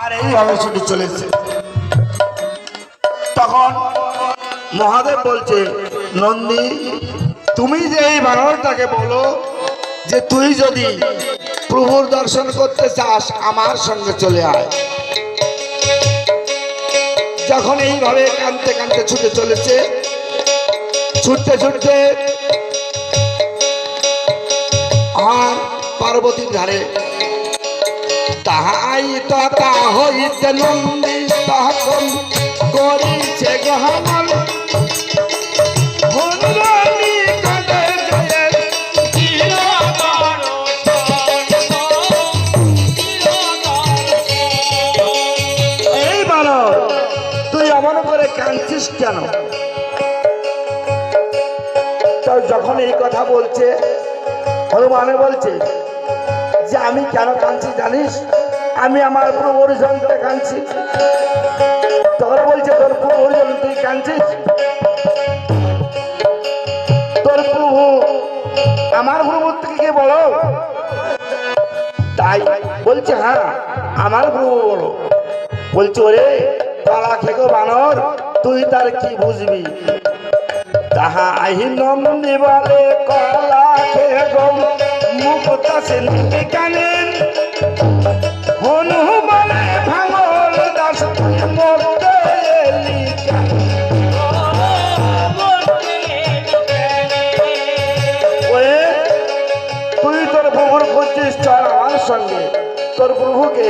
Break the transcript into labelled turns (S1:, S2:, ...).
S1: আর এইভাবে ছুটে চলেছে। তখন মহাদেব বলছে, নন্দী তুমি যে এই বানরটাকে বলো যে তুই যদি প্রভুর দর্শন করতে চাস আমার সঙ্গে চলে আয়। যখন এইভাবে কাঁদতে কাঁদতে ছুটে চলেছে, ছুটতে ছুটতে আর পার্বতীর ধারে তাহাই তথা হইতে নন্দী তখন করিছে গহন এই বানর তুই এমন করে কাঁদছিস কেন? যখন এই কথা বলছে হনুমানে বলছে যে আমি কেন কাঁদছি জানিস? আমি আমার প্রভুর জন্যে কাঁদছি। তখন বলছে তোর প্রভুর জন্য তুই কাঁদছিস? তোর প্রভু আমার প্রভুর থেকে বলো। তাই বলছে হ্যাঁ আমার প্রভু বলো। বলছে ওরে কলা খেকো বানর তুই তার কি বুঝবি? তাহা আহি নন্দী বলে কলা খেকো মুক্তা সেনকে কানেন হনু বলে ভাঙল দাস মরতে এলি তুই তোর প্রভুর খুঁজছিস চল আমার সঙ্গে। তোর প্রভুকে